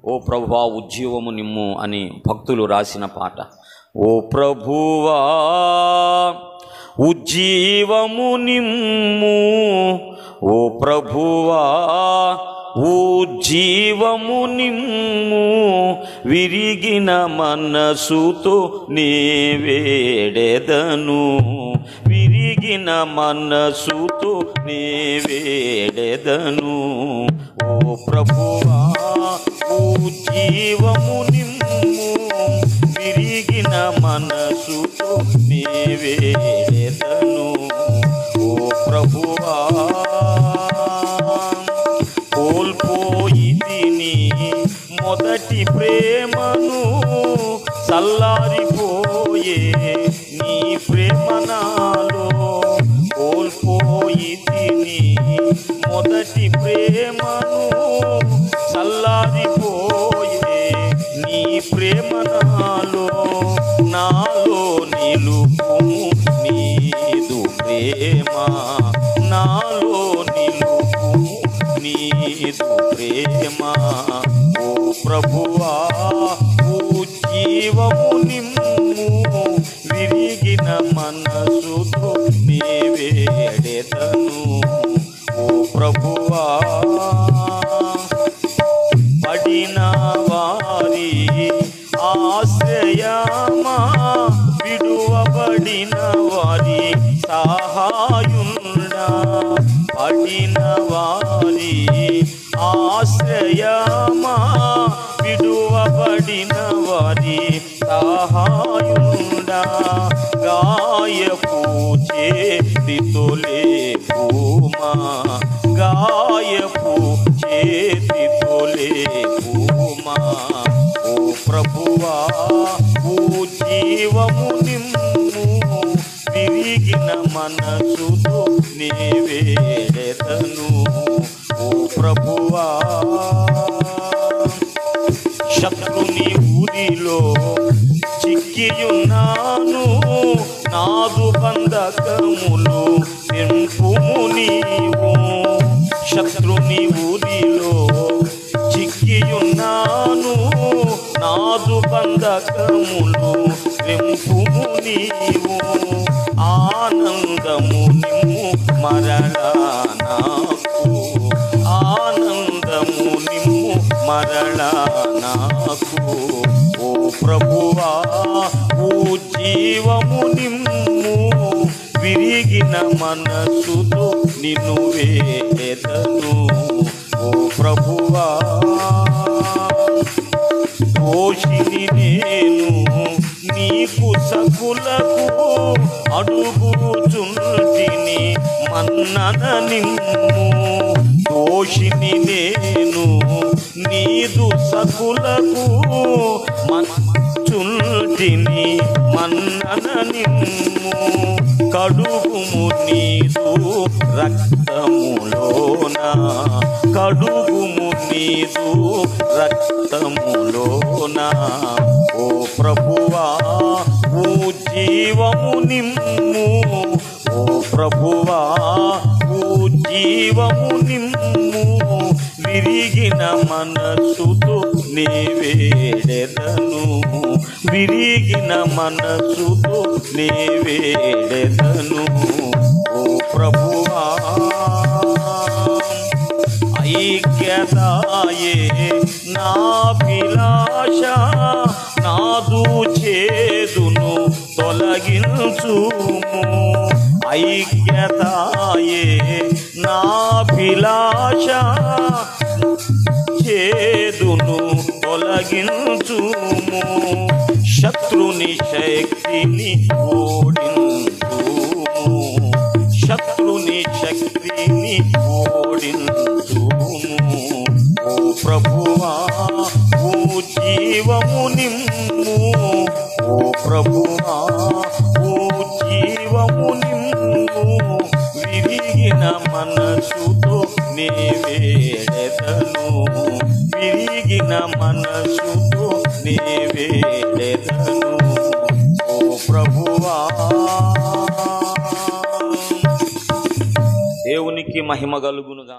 ఓ ప్రభువా ఉజ్జీవము నిమ్ము అని భక్తులు రాసిన పాట. ఓ ప్రభువా ఉజ్జీవము నిమ్ము, ఓ ప్రభువా ఉజ్జీవము నిమ్ము, విరిగిన మనసుతో నీ వేడెదను, విరిగిన మనసుతో నీ వేడెదను. ఓ ప్రభువా ఉజ్జీవము నిమ్ము, విరిగిన మనసుతో నీ వేడెదను. ఓ ప్రభువా కోల్పోయితిని మొదటి ప్రేమను, చల్లారిపోయే నీ ప్రేమ నాలో. కోల్పోయితిని మొదటి ప్రేమను, చల్లారిపోయే నీ ప్రేమ నాలో. నాలో నిలుపుము నీదు ప్రేమ, నాలో నిలుపుము నీదు ప్రేమ. ఓ ప్రభువా ఉజ్జీవము నిమ్ము, విరిగిన మనసుతో నీ వేడెదను. ఓ ప్రభువా పడిన వారి ఆశ్రయమా, విడువబడిన వారి సహాయుండా. పడిన వారి ఆశ్రయమా, విడువబడిన వారి సహాయుండా. గాయపు చేతితో లేపుమా, గాయపు చేతితో లేపుమా. ఓ ప్రభువా ఉజ్జీవము నిమ్ము, విరిగిన మనసుతో నీ వేడెదను. ఓ ప్రభువా శత్రుని ఊరిలో చిక్కియున్నాను, నాదు బంధకములు తెంపుము నీవు. శత్రుని ఊరిలో చిక్కియున్నాను, నాదు బంధకములు తెంపుము నీవు. ఆనందము నిమ్ము మరలా నాకు, ఆనందము నిమ్ము మరలా నాకు. ఓ ప్రభువా ఉజ్జీవము నిమ్ము, విరిగిన మనసుతో నిన్ను వేడెదను. ఓ ప్రభువా దోషిని నేను నీకు సకులకు, అడుగుచుంటిని మన్నన నిమ్ము. దోషిని నేను నీదు సకులకు, చుంటిని మన్నన నిమ్ము. కడుగుము నీదు రక్తములోన, కడుగుము నీదు రక్తములోన. ఓ ప్రభువా ఉజ్జీవము నిమ్ము, ఓ ప్రభువా ఉజ్జీవము నిమ్ము, విరిగిన మనసుతో నీ వేడెదను, విరిగిన మనసుతో నీ వేడెదను. ఓ ప్రభువా ఐక్యతాయే నాభిలాష, నాదు చేదును తొలగించుము. ఐక్యతాయే నాభిలాష, చేదును తొలగించుము. శత్రుని శక్తిని ఓడించుము, శత్రుని శక్తిని ఓడించుము. ఓ ప్రభువా ఉజ్జీవము నిమ్ము, ఓ ప్రభువా ఉజ్జీవము నిమ్ము, విరిగిన మనసుతో నీ వేడెదను, విరిగిన మనసుతో నీ వేడెదను. ఓ ప్రభువా దేవునికి మహిమ కలుగునుగా.